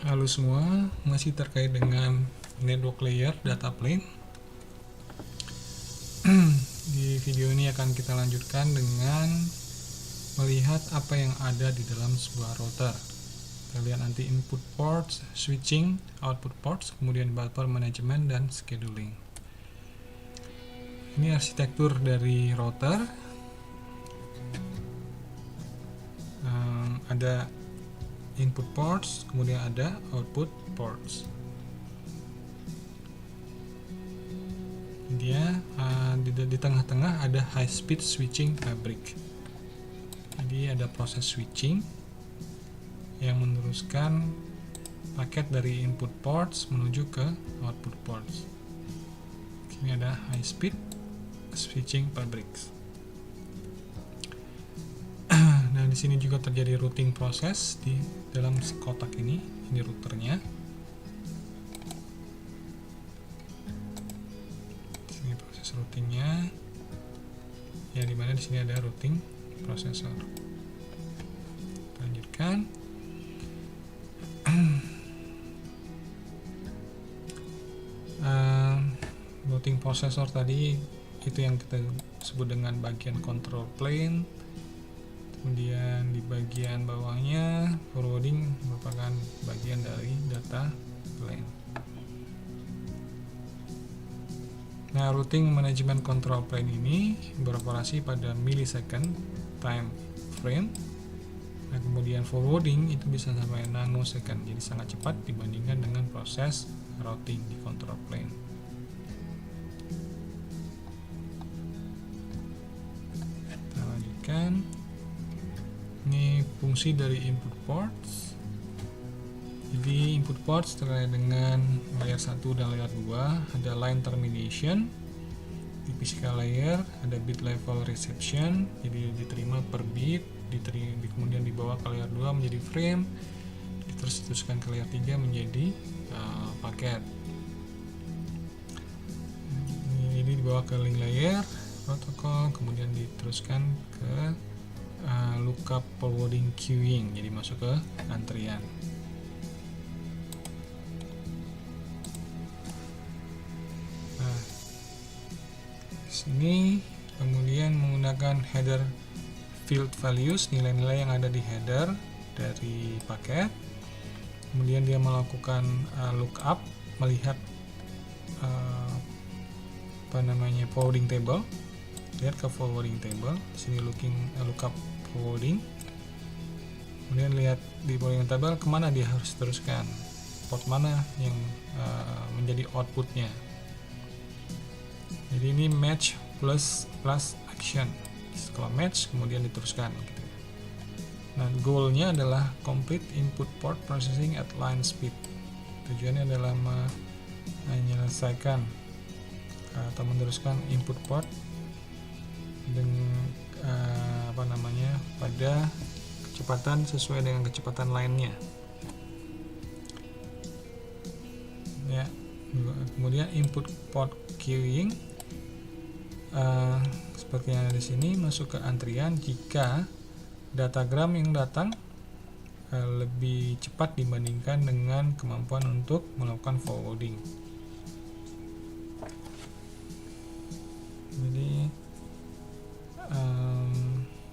Halo semua, masih terkait dengan network layer data plane. Di video ini akan kita lanjutkan dengan melihat apa yang ada di dalam sebuah router. Kita lihat nanti input ports, switching, output ports, kemudian buffer management dan scheduling. Ini arsitektur dari router. Ada input ports, kemudian ada output ports. Dia di tengah-tengah ada high speed switching fabric. Jadi ada proses switching yang meneruskan paket dari input ports menuju ke output ports. Ini ada high speed switching fabrics. Nah, di sini juga terjadi routing proses di dalam kotak ini routernya. Di sini proses routingnya. Ya, di mana di sini ada routing processor. Lanjutkan. Routing processor tadi itu yang kita sebut dengan bagian control plane. Kemudian di bagian bawahnya forwarding merupakan bagian dari data plane. Nah, routing management control plane ini beroperasi pada millisecond time frame. Nah, kemudian forwarding itu bisa sampai nanosecond, jadi sangat cepat dibandingkan dengan proses routing di control plane. Kita lanjutkan. Ini fungsi dari input ports. Jadi input ports terkait dengan layer 1 dan layer 2 ada line termination. Di physical layer ada bit level reception, jadi diterima per bit, kemudian dibawa ke layer 2 menjadi frame, terus diteruskan ke layer 3 menjadi paket. Ini dibawa ke link layer protokol, kemudian diteruskan ke lookup forwarding queuing, jadi masuk ke antrian. Nah, sini kemudian menggunakan header field values, nilai-nilai yang ada di header dari paket. Kemudian dia melakukan lookup, melihat forwarding table. Lihat ke forwarding table, sini lookup forwarding. Kemudian lihat di forwarding table kemana dia harus teruskan, port mana yang menjadi outputnya. Jadi ini match plus action. Setelah match kemudian diteruskan. Gitu. Nah, goalnya adalah complete input port processing at line speed. Tujuannya adalah menyelesaikan atau meneruskan input port dengan pada kecepatan sesuai dengan kecepatan lainnya. Ya, kemudian input port queuing seperti yang ada di sini, masuk ke antrian jika datagram yang datang lebih cepat dibandingkan dengan kemampuan untuk melakukan forwarding. Jadi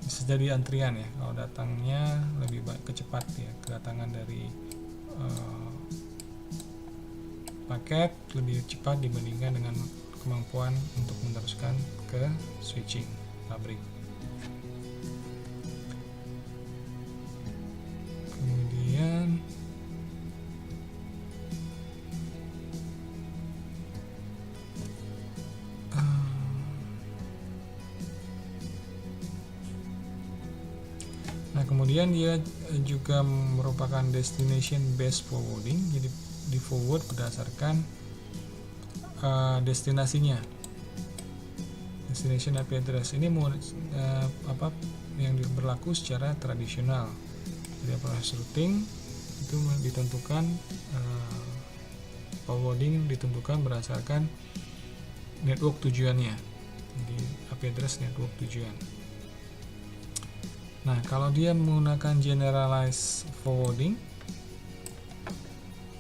bisa jadi antrian ya, kalau datangnya lebih baik kecepat ya, kedatangan dari paket lebih cepat dibandingkan dengan kemampuan untuk meneruskan ke switching fabric. Kemudian kemudian dia juga merupakan destination based forwarding, jadi di forward berdasarkan destinasinya. Destination IP address ini yang berlaku secara tradisional. Jadi proses routing itu ditentukan, forwarding ditentukan berdasarkan network tujuannya. Jadi IP address network tujuan. Nah, kalau dia menggunakan generalized forwarding,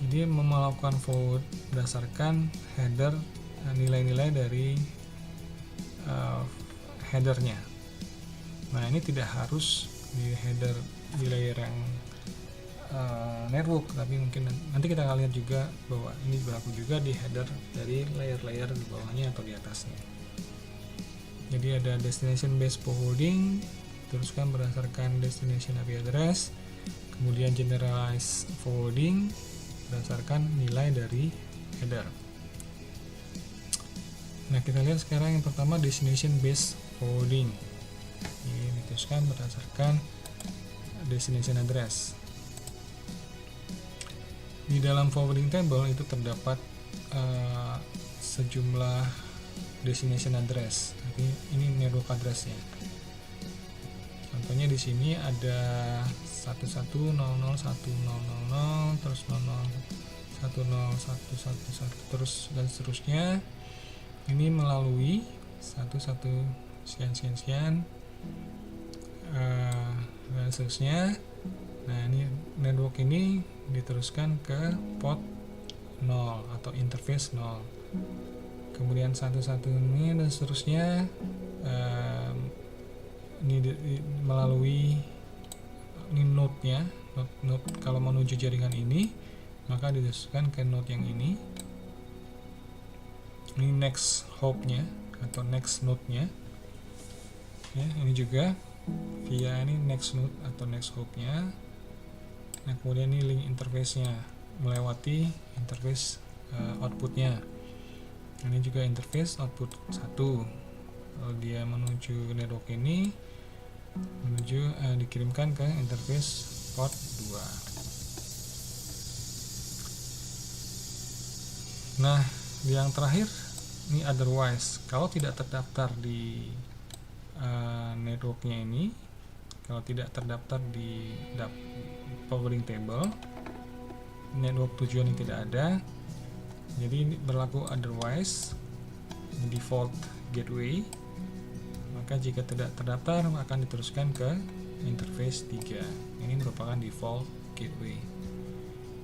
Jadi melakukan forward berdasarkan header, nilai-nilai dari headernya. Nah, ini tidak harus di header di layer yang network, tapi mungkin nanti kita akan lihat juga bahwa ini berlaku juga di header dari layer-layer di bawahnya atau di atasnya. Jadi ada destination based forwarding, teruskan berdasarkan destination IP address, kemudian generalized forwarding berdasarkan nilai dari header. Nah, kita lihat sekarang yang pertama destination based forwarding. Ini diteruskan berdasarkan destination address. Di dalam forwarding table itu terdapat sejumlah destination address. Jadi ini network addressnya. Contohnya di sini ada 1100.100.000 terus 00.101.111 terus dan seterusnya. Ini melalui 11 sekian dan seterusnya. Nah, ini network ini diteruskan ke port 0 atau interface 0. Kemudian 11 ini dan seterusnya ini melalui ini node-nya, node kalau menuju jaringan ini maka diteruskan ke node yang ini. Ini next hop-nya atau next node-nya. Ya, ini juga via ini next node atau next hop-nya. Nah, kemudian ini link interface-nya melewati interface output-nya. Ini juga interface output 1. Kalau dia menuju network ini dikirimkan ke interface port 2. Nah, yang terakhir ini otherwise. Kalau tidak terdaftar di networknya ini, kalau tidak terdaftar di forwarding table, network tujuan yang tidak ada, jadi ini berlaku otherwise default gateway. Maka jika tidak terdaftar akan diteruskan ke interface 3. Ini merupakan default gateway.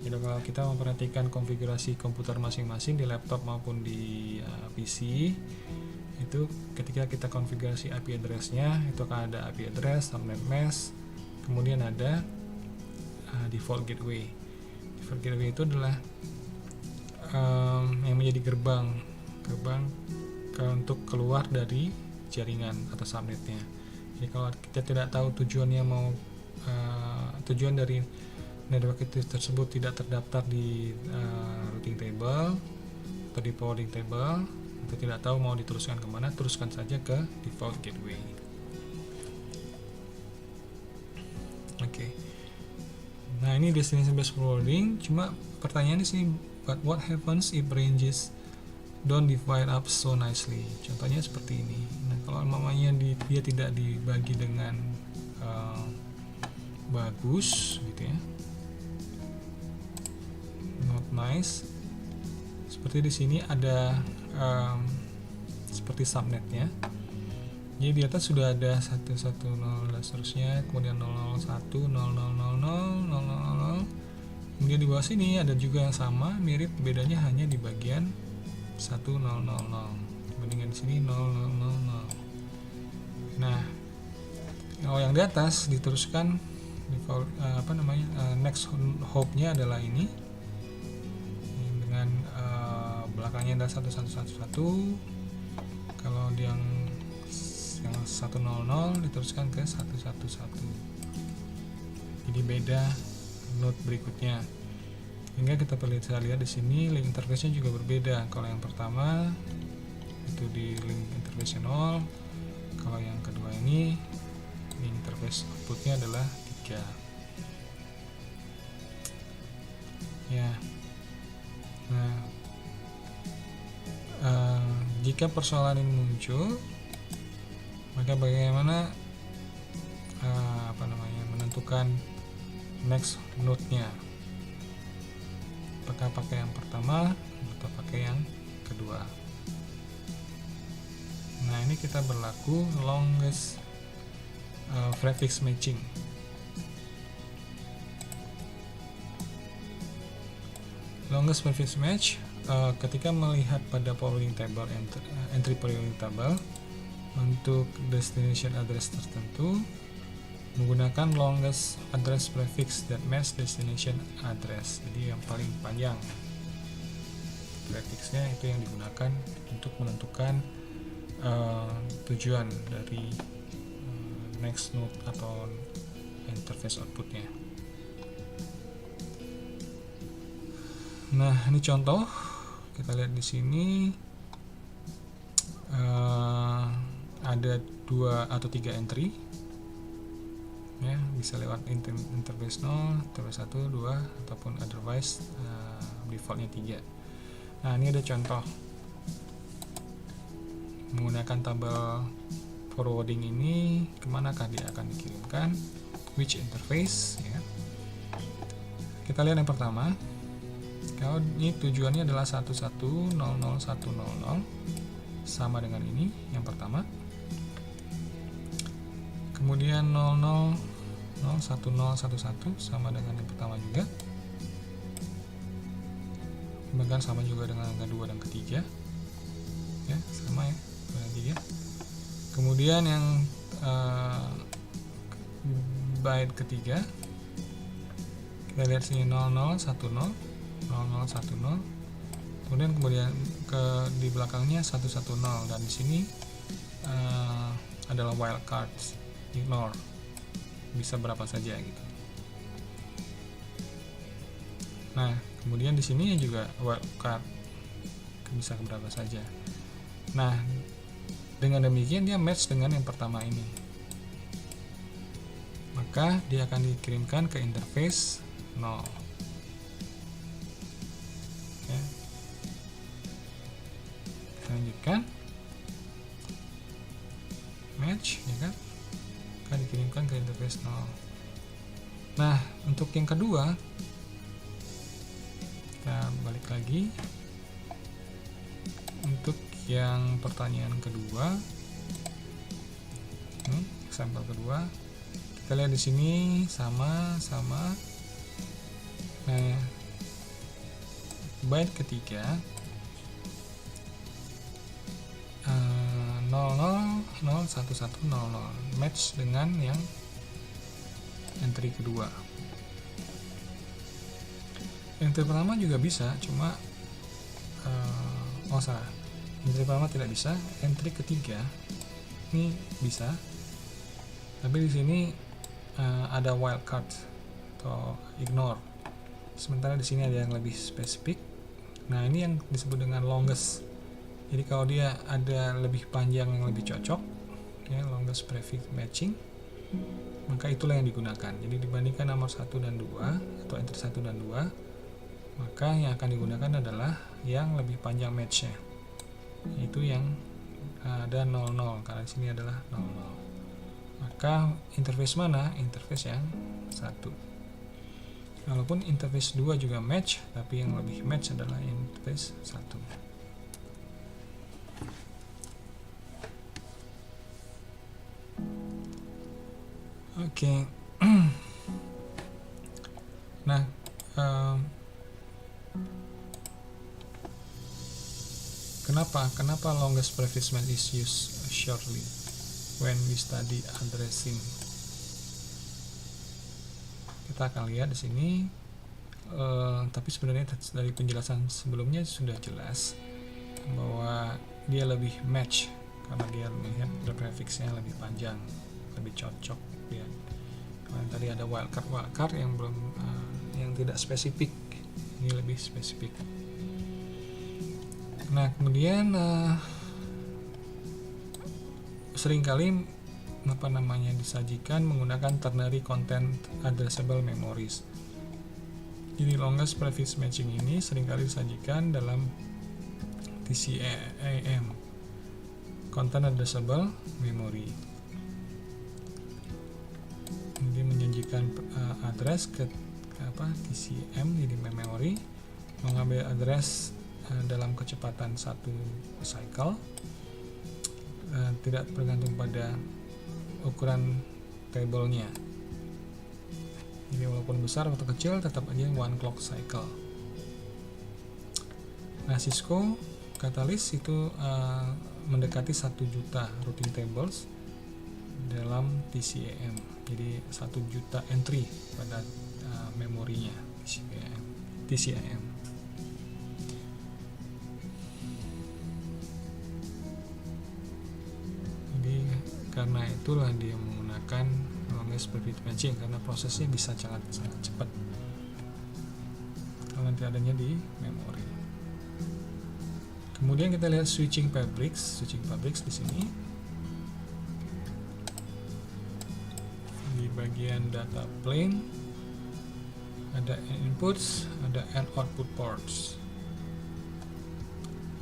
Jadi kalau kita memperhatikan konfigurasi komputer masing-masing di laptop maupun di PC, itu ketika kita konfigurasi IP address-nya itu akan ada IP address, subnet mask, kemudian ada default gateway. Default gateway itu adalah yang menjadi gerbang untuk keluar dari jaringan atau subnetnya. Jadi kalau kita tidak tahu tujuannya tujuan dari network itu tersebut tidak terdaftar di routing table atau di forwarding table, atau tidak tahu mau diteruskan kemana, teruskan saja ke default gateway. Oke. Nah, ini destination based forwarding. Cuma pertanyaannya sih, but what happens if ranges don't divide up so nicely? Contohnya seperti ini. Nah, kalau namanya dia tidak dibagi dengan bagus gitu ya, not nice. Seperti di sini ada seperti subnetnya. Jadi di atas sudah ada 110 dan seterusnya, kemudian 001, 0000, 000. Kemudian di bawah sini ada juga yang sama, mirip, bedanya hanya di bagian 1000 dibandingkan di sini 0000. Nah, kalau yang di atas diteruskan default next hop-nya adalah ini dengan belakangnya ada 1111. Kalau yang 100 diteruskan ke 111. Jadi beda node berikutnya. Hingga kita bisa lihat di sini link interface-nya juga berbeda. Kalau yang pertama itu di link interface 0, kalau yang kedua ini link interface output-nya adalah 3. Ya. Nah, jika persoalan ini muncul, maka bagaimana menentukan next node-nya? Apakah pakai yang pertama atau pakai yang kedua? Nah, ini kita berlaku longest prefix matching. longest prefix match ketika melihat pada polling table entry polling table untuk destination address tertentu menggunakan longest address prefix that match destination address. Jadi yang paling panjang prefixnya itu yang digunakan untuk menentukan tujuan dari next node atau interface outputnya. Nah, ini contoh kita lihat di sini ada 2 atau 3 entry ya, bisa lewat interface 0, interface 1, 2 ataupun otherwise defaultnya 3. Nah, ini ada contoh menggunakan tabel forwarding ini, kemanakah dia akan dikirimkan, which interface ya. Kita lihat yang pertama. Kalau ini tujuannya adalah 11001000 sama dengan ini yang pertama. Kemudian 001011 sama dengan yang pertama juga. Bahkan sama juga dengan yang kedua dan ketiga. Ya, sama ya, dengan 3. Kemudian yang byte ketiga. Kita lihat sini 0010 kemudian di belakangnya 110 dan di sini adalah wildcards, ignore, bisa berapa saja gitu. Nah, kemudian di sini juga wildcard bisa berapa saja. Nah, dengan demikian dia match dengan yang pertama ini, maka dia akan dikirimkan ke interface 0. Lanjutkan match ya kan, akan dikirimkan ke interface 0. Nah, untuk yang kedua kita balik lagi untuk yang pertanyaan kedua, sampel kedua, kita lihat di sini sama. Nah, byte ketiga 001100 match dengan yang entry kedua. Entry pertama juga bisa, cuma entry pertama tidak bisa. Entry ketiga ini bisa, tapi di sini ada wildcard atau ignore. Sementara di sini ada yang lebih spesifik. Nah, ini yang disebut dengan longest. Jadi kalau dia ada lebih panjang yang lebih cocok, ya, longest prefix matching, maka itulah yang digunakan. Jadi dibandingkan nomor 1 dan 2 atau entry 1 dan 2, maka yang akan digunakan adalah yang lebih panjang matchnya, itu yang ada 00, karena di sini adalah 00. Maka interface mana? Interface yang 1. Walaupun interface 2 juga match, tapi yang lebih match adalah interface 1. Oke. Nah, kenapa longest prefix match is used shortly when we study addressing? Kita akan lihat di sini, tapi sebenarnya dari penjelasan sebelumnya sudah jelas bahwa dia lebih match karena dia melihat prefixnya lebih panjang, lebih cocok ya. Kalau tadi ada wildcard yang belum yang tidak spesifik, ini lebih spesifik. Nah, kemudian seringkali disajikan menggunakan ternary content addressable memories. Jadi longest prefix matching ini seringkali disajikan dalam TCAM, content addressable memory. Jadi menjanjikan address ke TCM di memory, mengambil address dalam kecepatan 1 cycle, tidak bergantung pada ukuran tabelnya. Jadi walaupun besar atau kecil tetap aja 1 clock cycle. Nah, Cisco Catalyst itu mendekati 1 juta routing tables dalam TCAM. Jadi 1 juta entry pada memorinya TCAM. Jadi karena itulah dia menggunakan namanya private matching, karena prosesnya bisa sangat cepat kalau nanti adanya di memori. Kemudian kita lihat switching fabrics di sini. Di bagian data plane ada inputs, ada output ports.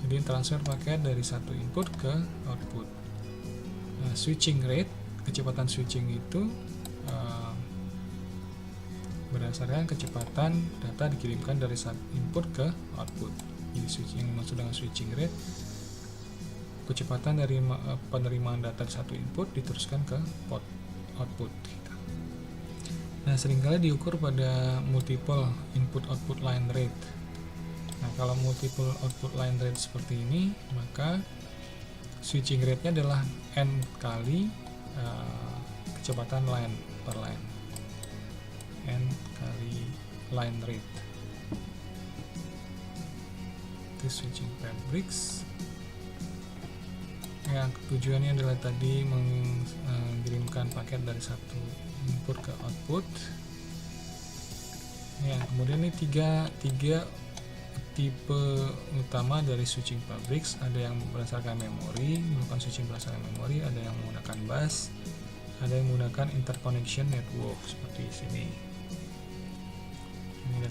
Jadi transfer paket dari satu input ke output. Nah, switching rate, kecepatan switching itu berdasarkan kecepatan data dikirimkan dari input ke output. Jadi switching maksud dengan switching rate, kecepatan dari penerimaan data satu input diteruskan ke port output. Nah, seringkali diukur pada multiple input output line rate. Nah, kalau multiple output line rate seperti ini, maka switching rate-nya adalah n kali kecepatan line per line, n kali line rate. Itu switching fabrics. Yang tujuannya adalah tadi mengirimkan paket dari satu input ke output. Ya, kemudian ini tiga tipe utama dari switching fabrics. Ada yang berdasarkan memori, melakukan switching berdasarkan memori, ada yang menggunakan bus, ada yang menggunakan interconnection network seperti sini. Ini ada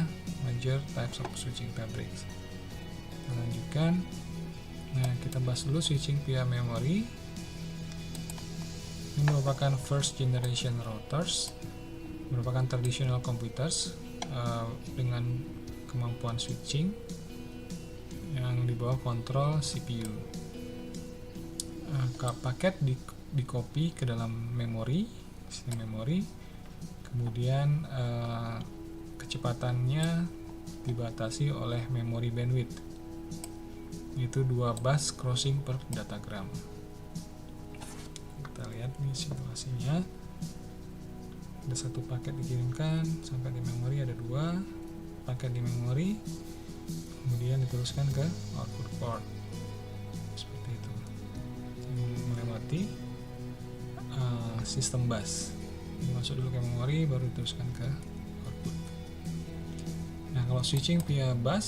3 major types of switching fabrics. Kita lanjutkan. Nah, kita bahas dulu switching via memory. Ini merupakan first generation routers, merupakan traditional computers dengan kemampuan switching yang di bawah kontrol CPU. Paket di copy ke dalam memori, sistem memori, kemudian kecepatannya dibatasi oleh memory bandwidth, itu 2 bus crossing per datagram. Kita lihat nih simulasinya. Ada 1 paket dikirimkan sampai di memori, ada 2 paket di memori, kemudian diteruskan ke output port seperti itu, melewati sistem bus. Masuk dulu ke memori, baru diteruskan ke output. Nah, kalau switching via bus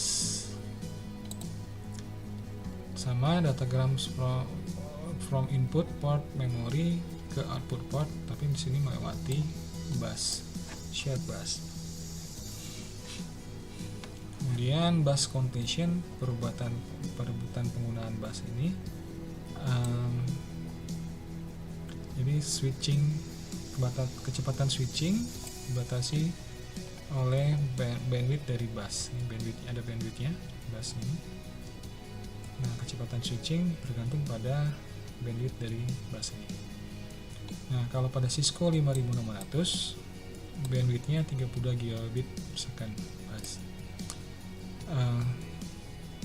sama datagram from input port memory ke output port, tapi di sini melewati bus, shared bus. Kemudian bus contention, perebutan penggunaan bus ini. Jadi switching, kecepatan switching dibatasi oleh bandwidth dari bus. Ini bandwidth, ada bandwidthnya bus ini. Nah, kecepatan switching bergantung pada bandwidth dari bus ini. Nah, kalau pada Cisco 5600, bandwidthnya 32 gigabit per second bus.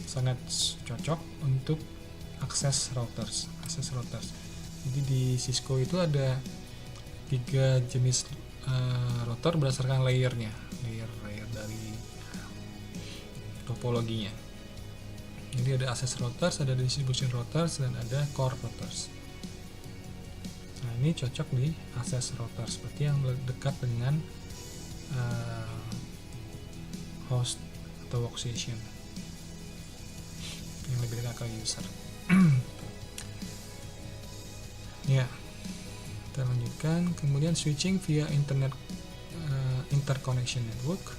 Sangat cocok untuk akses routers. Jadi di Cisco itu ada 3 jenis router berdasarkan layer dari topologinya. Jadi ada access routers, ada distribution routers, dan ada core routers. Nah, ini cocok di access routers, seperti yang dekat dengan host atau workstation yang lebih dekat ke user. Ya, kita lanjutkan. Kemudian switching via interconnection network.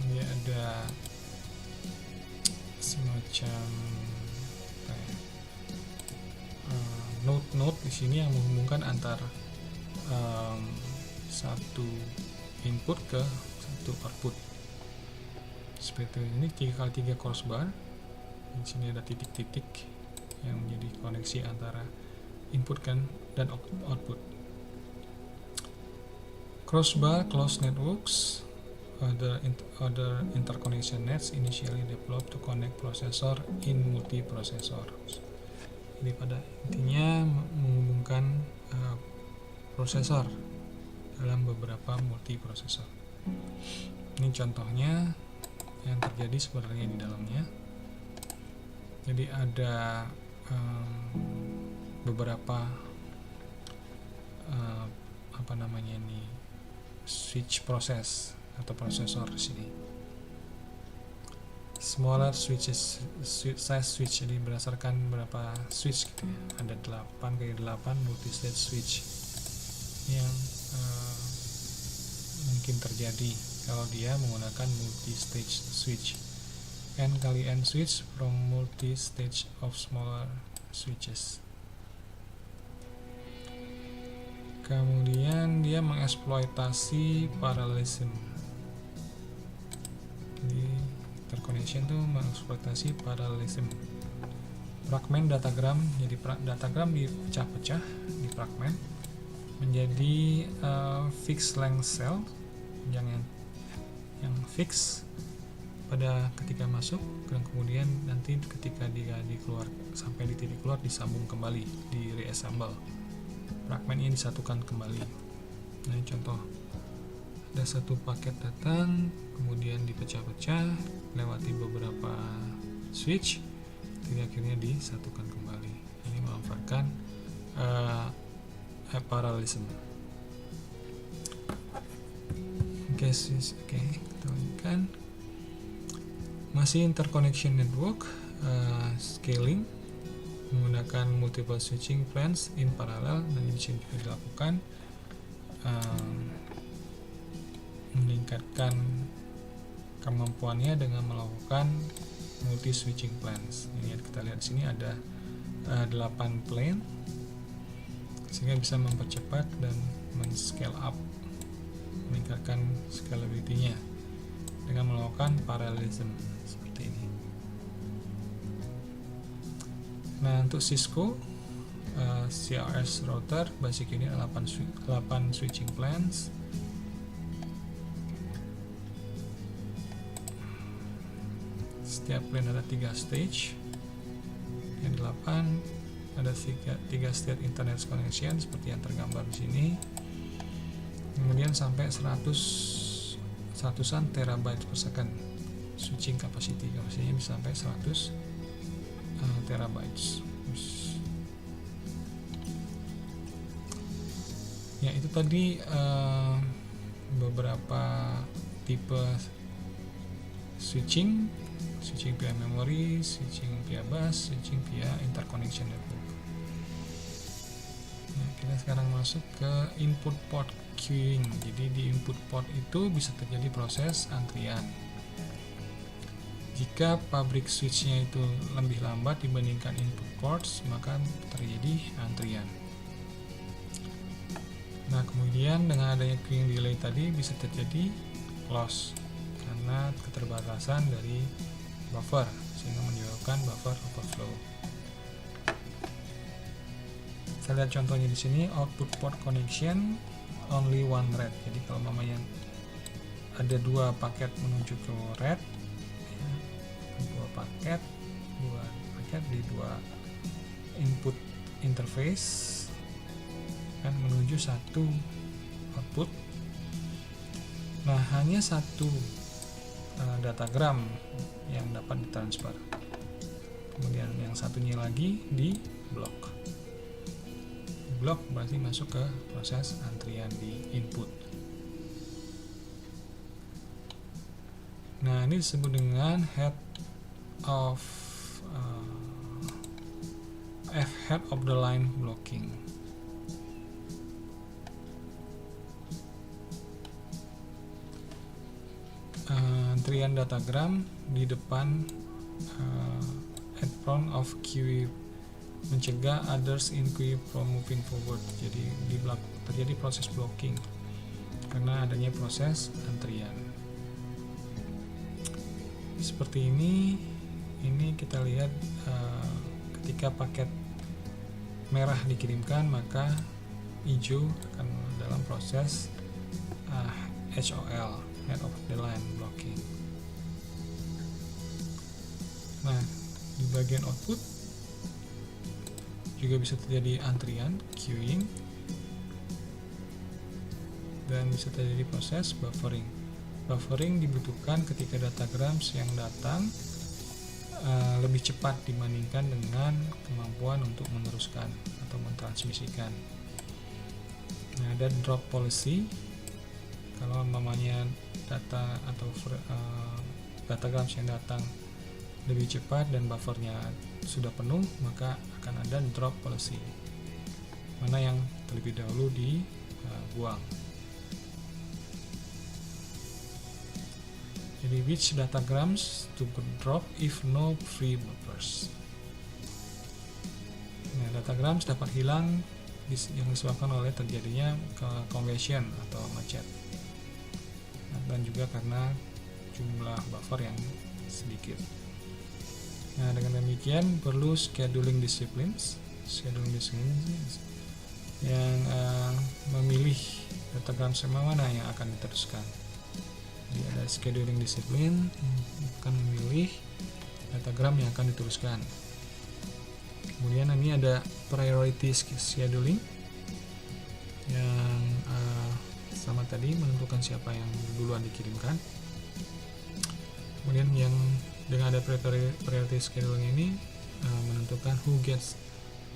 Ini ada semacam node di sini yang menghubungkan antar satu input ke satu output. Seperti ini 3x3 crossbar. Di sini ada titik-titik yang menjadi koneksi antara input dan output. Crossbar closed networks other interconnection nets initially developed to connect processor in multiprocessor. Jadi pada intinya menghubungkan prosesor dalam beberapa multiprosesor. Ini contohnya yang terjadi sebenarnya di dalamnya. Jadi ada beberapa switch proses atau prosesor di sini. Smaller switches, size switch, jadi berdasarkan berapa switch gitu ya. Ada 8x8 multi-stage switch yang mungkin terjadi kalau dia menggunakan multi-stage switch. N kali N switch from multi-stage of smaller switches. Kemudian dia mengeksploitasi parallelism. Jadi interconnection itu mengeksploitasi parallelism. Fragment datagram, jadi datagram dipecah-pecah di fragment menjadi fixed length cell yang fix pada ketika masuk, dan kemudian nanti ketika dia dikeluar sampai di titik keluar disambung kembali, di reassemble. Fragmentnya disatukan kembali. Nah, ini contoh. Ada satu paket datang, kemudian dipecah-pecah, lewati beberapa switch, jadi akhirnya disatukan kembali. Ini memanfaatkan parallelism. Oke, kita lanjutkan. Masih interconnection network, scaling menggunakan multiple switching plans in parallel, dan ini bisa dilakukan meningkatkan kemampuannya dengan melakukan multi switching plans. Ini kita lihat di sini ada 8 plane, sehingga bisa mempercepat dan men-scale up, meningkatkan scalability-nya dengan melakukan parallelism seperti ini. Nah, untuk Cisco CRS router basic unit 8 switching plans. Setiap plane ada 3 stage. Yang 8 ada 3 state internet connection seperti yang tergambar di sini. Kemudian sampai 100-an terabyte per second switching capacity. Kapasitinya bisa sampai 100 terabytes. Ya, itu tadi beberapa tipe switching via memory, switching via bus, switching via interconnection network. Nah, kita sekarang masuk ke input port queuing. Jadi di input port itu bisa terjadi proses antrian. Jika pabrik switchnya itu lebih lambat dibandingkan input ports, maka terjadi antrian. Nah, kemudian dengan adanya queuing delay tadi bisa terjadi loss karena keterbatasan dari buffer, sehingga menyebabkan buffer overflow. Kita lihat contohnya di sini, output port connection only one red. Jadi kalau mamanya ada 2 paket menuju ke red, dua paket di 2 input interface kan menuju 1 output. Nah, hanya 1 datagram yang dapat ditransfer. Kemudian yang satunya lagi di blok. Blok berarti masuk ke proses antrian di input. Nah, ini disebut dengan head of the line blocking. Antrian datagram di depan at front of queue mencegah others in queue from moving forward. Jadi terjadi proses blocking karena adanya proses antrian. Seperti ini kita lihat ketika paket merah dikirimkan, maka hijau akan dalam proses HOL head of the line blocking. Nah, di bagian output juga bisa terjadi antrian, queuing, dan bisa terjadi proses buffering. Buffering dibutuhkan ketika datagrams yang datang lebih cepat dibandingkan dengan kemampuan untuk meneruskan atau mentransmisikan. Nah, ada drop policy. Kalau namanya data atau datagrams yang datang lebih cepat dan buffernya sudah penuh, maka akan ada drop policy, mana yang terlebih dahulu dibuang. Jadi which datagrams to drop if no free buffers. Nah, datagrams dapat hilang yang disebabkan oleh terjadinya congestion atau macet, dan juga karena jumlah buffer yang sedikit. Nah, dengan demikian perlu scheduling disciplines yang memilih datagram mana yang akan diteruskan. Jadi ada scheduling discipline akan memilih datagram yang akan diteruskan. Kemudian ini ada priority scheduling yang sama tadi, menentukan siapa yang duluan dikirimkan. Kemudian yang dengan ada priority scheduling ini menentukan who gets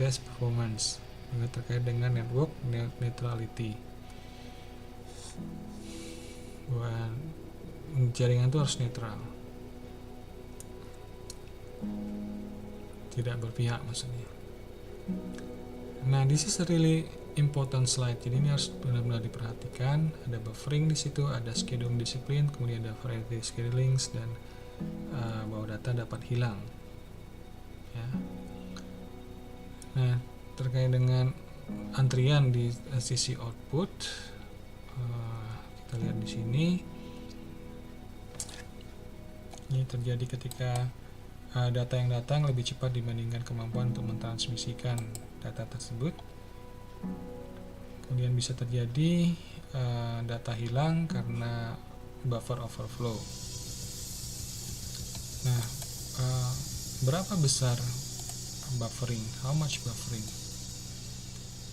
best performance, juga terkait dengan network neutrality. Bahwa jaringan itu harus netral, tidak berpihak maksudnya. Nah, this is a really important slide. Jadi ini harus benar-benar diperhatikan. Ada buffering di situ, ada scheduling disiplin, kemudian ada priority scheduling, dan bahwa data dapat hilang. Ya. Nah, terkait dengan antrian di sisi output, kita lihat di sini. Ini terjadi ketika data yang datang lebih cepat dibandingkan kemampuan untuk mentransmisikan data tersebut. Kemudian bisa terjadi data hilang karena buffer overflow. Nah, berapa besar buffering? How much buffering?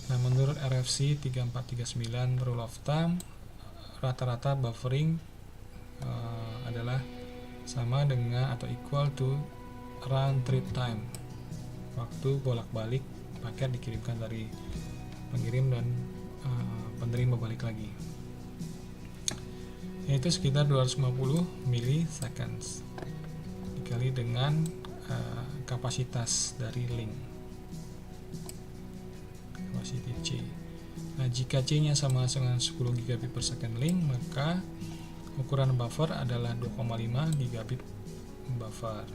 Nah, menurut RFC 3439 rule of thumb, rata-rata buffering adalah sama dengan atau equal to round trip time, waktu bolak-balik paket dikirimkan dari pengirim dan penerima balik lagi, yaitu sekitar 250 milliseconds dikali dengan kapasitas dari link, capacity C. Nah, jika C-nya sama dengan 10 gigabit per second link, maka ukuran buffer adalah 2,5 gigabit buffer.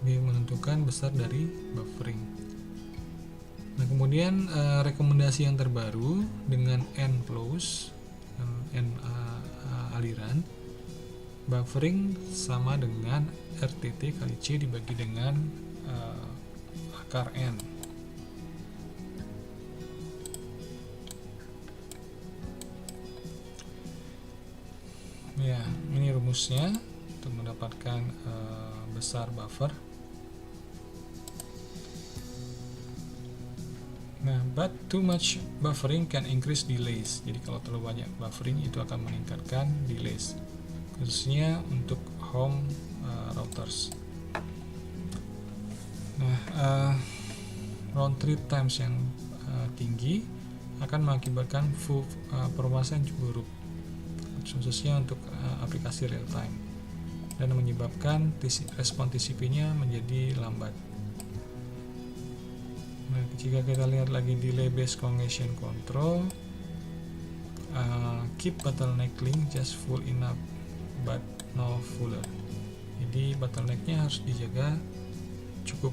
Ini menentukan besar dari buffering. Nah, kemudian rekomendasi yang terbaru dengan N flows, N aliran, buffering sama dengan RTT kali C dibagi dengan akar N. Ya, ini rumusnya untuk mendapatkan besar buffer. Nah, but too much buffering can increase delays. Jadi kalau terlalu banyak buffering itu akan meningkatkan delays, khususnya untuk home routers. Nah, round trip times yang tinggi akan mengakibatkan full performance yang buruk, khususnya untuk aplikasi real time, dan menyebabkan respon TCP-nya menjadi lambat. Nah, jika kita lihat lagi delay based congestion control, keep bottleneck link just full enough but no fuller. Jadi bottlenecknya harus dijaga cukup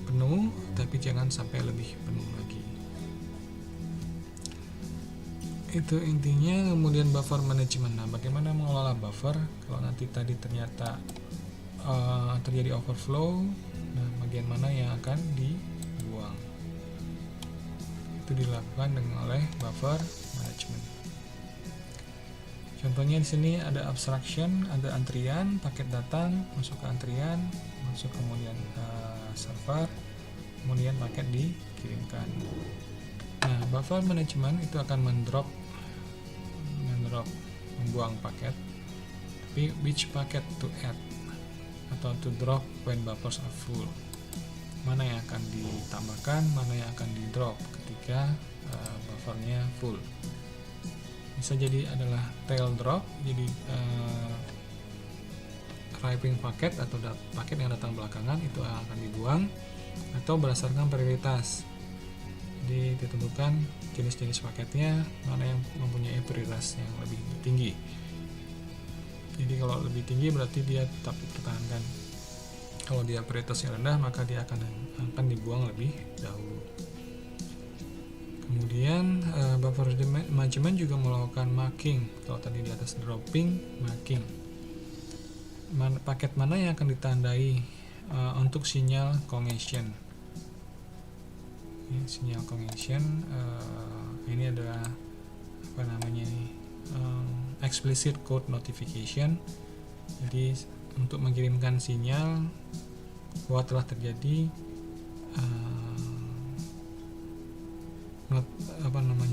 penuh, tapi jangan sampai lebih penuh lagi. Itu intinya. Kemudian buffer management. Nah, bagaimana mengelola buffer kalau nanti tadi ternyata terjadi overflow? Nah, bagian mana yang akan dibuang? Itu dilakukan oleh buffer management. Contohnya di sini ada abstraction, ada antrian, paket datang, masuk ke antrian, masuk kemudian server, kemudian paket dikirimkan. Nah, buffer management itu akan membuang paket, tapi which packet to add atau to drop when buffers are full. Mana yang akan ditambahkan, mana yang akan di drop ketika buffernya full. Bisa jadi adalah tail drop, jadi arriving paket atau paket yang datang belakangan itu akan dibuang, atau berdasarkan prioritas. Jadi ditentukan jenis-jenis paketnya mana yang mempunyai prioritas yang lebih tinggi. Jadi kalau lebih tinggi berarti dia tetap dipertahankan. Kalau dia prioritasnya rendah maka dia akan dibuang lebih dahulu. Kemudian buffer management juga melakukan marking. Kalau tadi di atas dropping, marking. Paket mana yang akan ditandai untuk sinyal congestion. Sinyal congestion ini adalah explicit code notification. Jadi untuk mengirimkan sinyal bahwa telah terjadi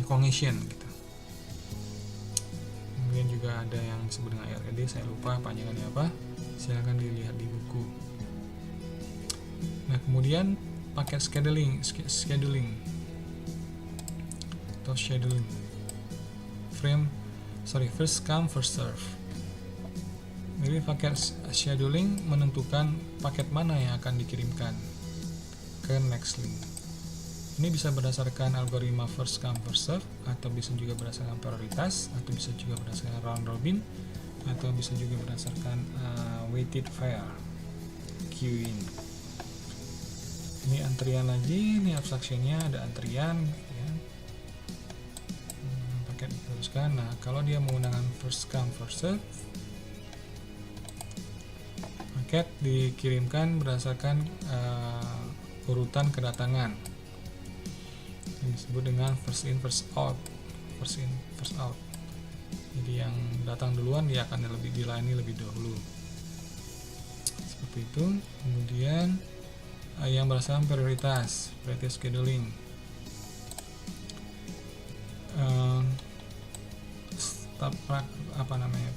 congestion gitu. Kemudian juga ada yang disebut dengan RED, saya lupa panjangannya apa, silahkan dilihat di buku. Nah, kemudian paket scheduling atau scheduling first come first serve. Jadi paket scheduling menentukan paket mana yang akan dikirimkan ke next link. Ini bisa berdasarkan algoritma first come first serve, atau bisa juga berdasarkan prioritas, atau bisa juga berdasarkan round robin, atau bisa juga berdasarkan weighted fair queuing. Ini antrian lagi, ini abstractionnya ada antrian ya. Paket diteruskan. Nah, kalau dia menggunakan first come first serve, paket dikirimkan berdasarkan urutan kedatangan yang disebut dengan first in first out. Jadi yang datang duluan dia akan dilayani lebih dahulu, seperti itu. Kemudian yang berdasarkan prioritas scheduling,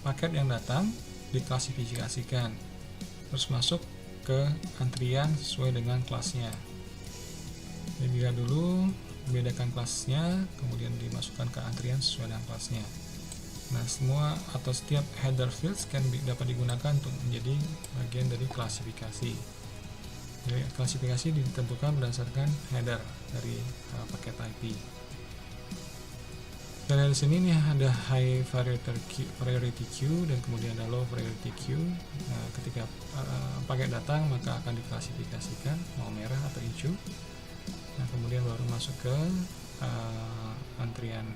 paket yang datang diklasifikasikan terus masuk ke antrian sesuai dengan kelasnya. Jadi dilihat dulu, bedakan kelasnya, kemudian dimasukkan ke antrian sesuai dengan kelasnya. Nah, semua atau setiap header fields dapat digunakan untuk menjadi bagian dari klasifikasi. Jadi klasifikasi ditentukan berdasarkan header dari paket IP. Kita lihat di sini nih ada high priority queue dan kemudian ada low priority queue. Nah, ketika paket datang maka akan diklasifikasikan mau merah atau hijau. Nah, kemudian baru masuk ke antrian,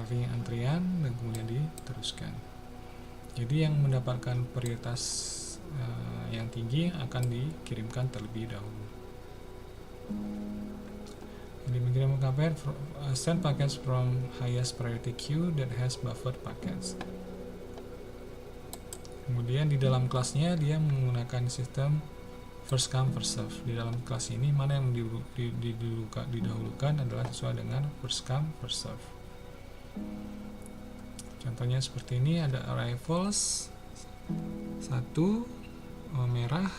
ring antrian, dan kemudian diteruskan. Jadi yang mendapatkan prioritas yang tinggi akan dikirimkan terlebih dahulu. Jadi mengirimkan paket, send packets from highest priority queue that has buffered packets. Kemudian di dalam kelasnya dia menggunakan sistem first come first serve. Di dalam kelas ini mana yang didahulukan adalah sesuai dengan first come first serve. Contohnya seperti ini, ada arrivals 1 merah,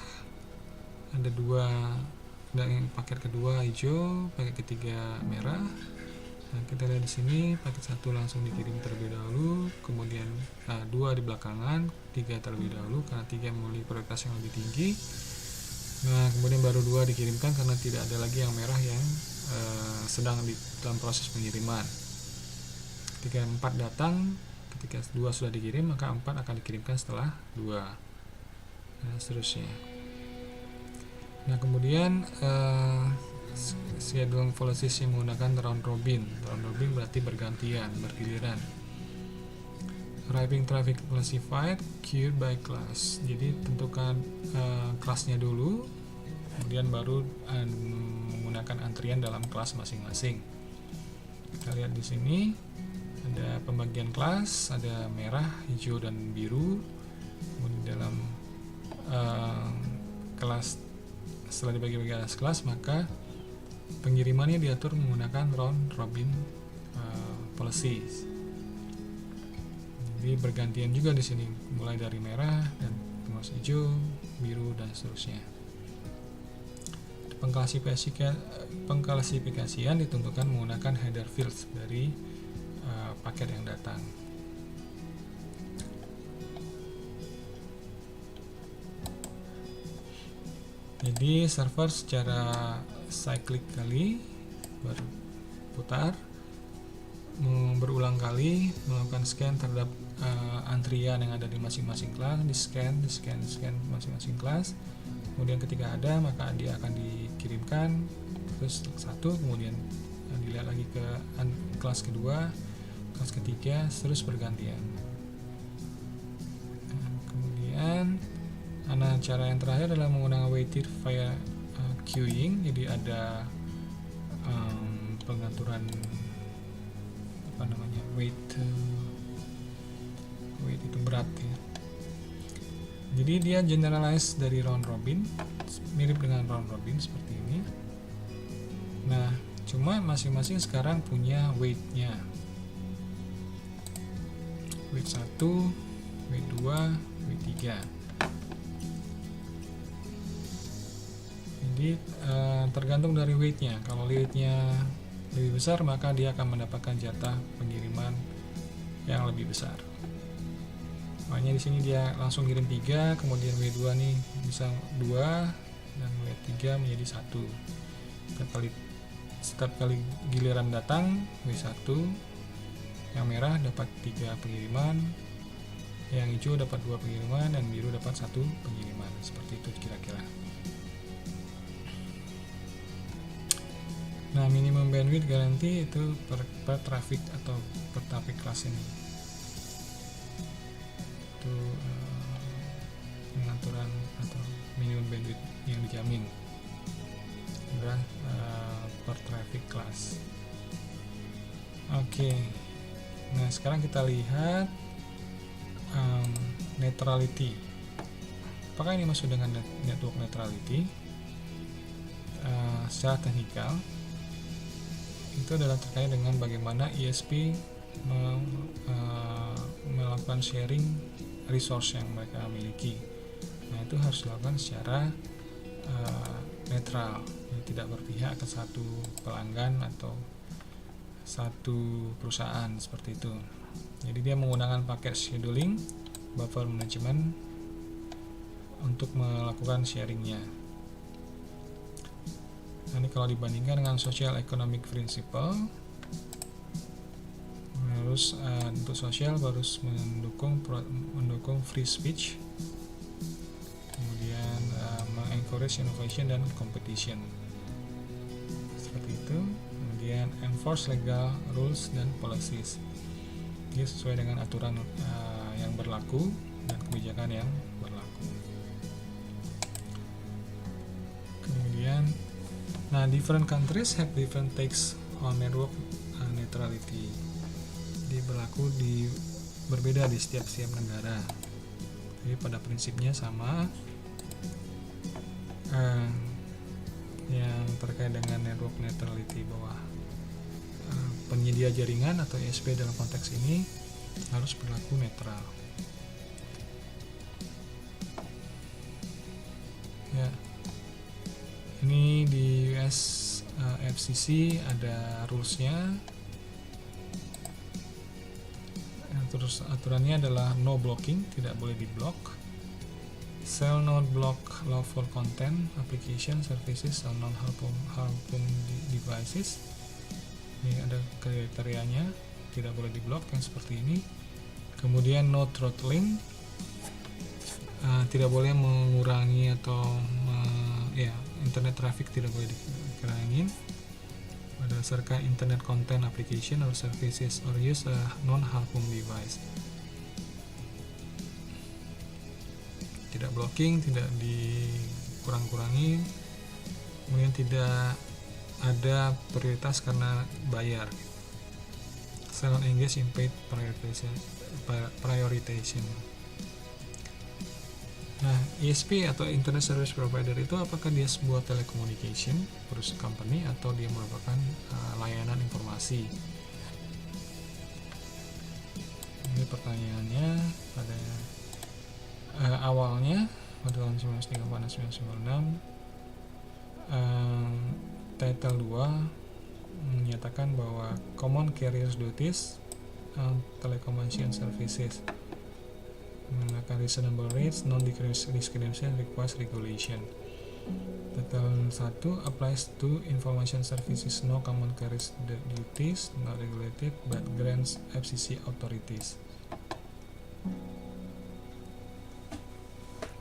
ada 2, dan paket kedua hijau, paket ketiga merah. Nah, kita lihat di sini paket 1 langsung dikirim terlebih dahulu, kemudian 2 di belakangan, 3 terlebih dahulu karena 3 memiliki prioritas yang lebih tinggi. Nah, kemudian baru 2 dikirimkan karena tidak ada lagi yang merah yang sedang dalam proses pengiriman. Ketika 4 datang, ketika 2 sudah dikirim, maka 4 akan dikirimkan setelah 2. Nah, seterusnya. Nah, kemudian scheduling policies yang menggunakan round robin. Round robin berarti bergantian, bergiliran. Arriving traffic classified queued by class. Jadi tentukan kelasnya dulu, kemudian baru menggunakan antrian dalam kelas masing-masing. Kita lihat di sini ada pembagian kelas, ada merah, hijau, dan biru. Kemudian dalam kelas, setelah dibagi-bagi atas kelas, maka pengirimannya diatur menggunakan round robin policies. Jadi bergantian juga di sini, mulai dari merah dan terus hijau, biru, dan seterusnya. Pengklasifikasian ditentukan menggunakan header fields dari paket yang datang. Jadi server secara cyclically berputar, berulang kali melakukan scan terhadap antrian yang ada di masing-masing kelas, di scan masing-masing kelas. Kemudian ketika ada, maka dia akan dikirimkan terus satu, kemudian dilihat lagi ke kelas kedua, kelas ketiga, terus bergantian. Kemudian cara yang terakhir adalah menggunakan weighted via queuing. Jadi ada pengaturan weight itu berat ya. Jadi dia generalize dari round robin, mirip dengan round robin seperti ini. Nah, cuma masing-masing sekarang punya weight-nya. Weight 1, weight 2, weight 3. Jadi tergantung dari weight-nya. Kalau weight-nya lebih besar, maka dia akan mendapatkan jatah pengiriman yang lebih besar. Makanya di sini dia langsung kirim 3, kemudian W2 nih bisa 2 dan W3 menjadi 1. Setiap kali giliran datang W1 yang merah dapat 3 pengiriman, yang hijau dapat 2 pengiriman, dan biru dapat 1 pengiriman. Seperti itu kira-kira. Nah, minimum bandwidth garanti itu per traffic atau per traffic class ini. Itu pengaturan atau minimum bandwidth yang dijamin adalah per traffic class. Oke. Nah, sekarang kita lihat neutrality. Apakah ini masuk dengan network neutrality? Secara teknikal itu adalah terkait dengan bagaimana ISP melakukan sharing resource yang mereka miliki. Nah, itu harus dilakukan secara netral, jadi tidak berpihak ke satu pelanggan atau satu perusahaan seperti itu. Jadi dia menggunakan paket scheduling, buffer management untuk melakukan sharingnya. Nah, ini kalau dibandingkan dengan social economic principle, harus untuk sosial harus mendukung free speech, kemudian mengencourage innovation dan competition seperti itu. Kemudian enforce legal rules dan policies, dia sesuai dengan aturan yang berlaku dan kebijakan yang berlaku. Kemudian different countries have different takes on network neutrality. Jadi berlaku berbeda di setiap negara. Jadi pada prinsipnya sama. Yang terkait dengan network neutrality, bahwa penyedia jaringan atau ISP dalam konteks ini harus berlaku netral. Ya. Ini di US FCC ada rules-nya. Terus aturannya adalah no blocking, tidak boleh diblok. Shall not block lawful content, application, services, or non-harmful devices. Ini ada kriterianya, tidak boleh diblok yang seperti ini. Kemudian no throttling, tidak boleh mengurangi atau internet traffic tidak boleh dikurangin berdasarkan internet content, application, or services, or use a non-harmful device. Tidak blocking, tidak dikurang-kurangi, kemudian tidak ada prioritas karena bayar. silent engage in paid prioritization. Nah, ISP atau Internet Service Provider itu apakah dia sebuah telecommunication perusahaan company atau dia merupakan layanan informasi? Ini pertanyaannya pada awalnya pada tahun 1996 Title 2 menyatakan bahwa Common Carrier Duties Telecommunication Services menggunakan reasonable rates, non-discrimination requires regulation. Title 1 applies to information services, no common carrier duties, not regulated, but grants FCC authorities.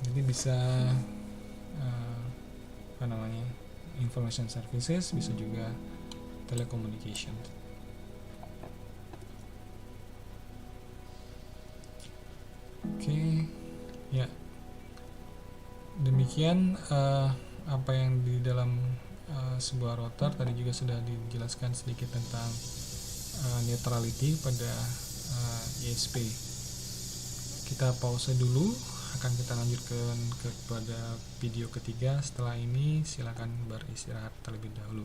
Jadi bisa information services, bisa juga telecommunication. Oke, ya demikian apa yang di dalam sebuah router. Tadi juga sudah dijelaskan sedikit tentang neutrality pada ISP. Kita pause dulu, akan kita lanjutkan kepada video ketiga. Setelah ini silakan beristirahat terlebih dahulu.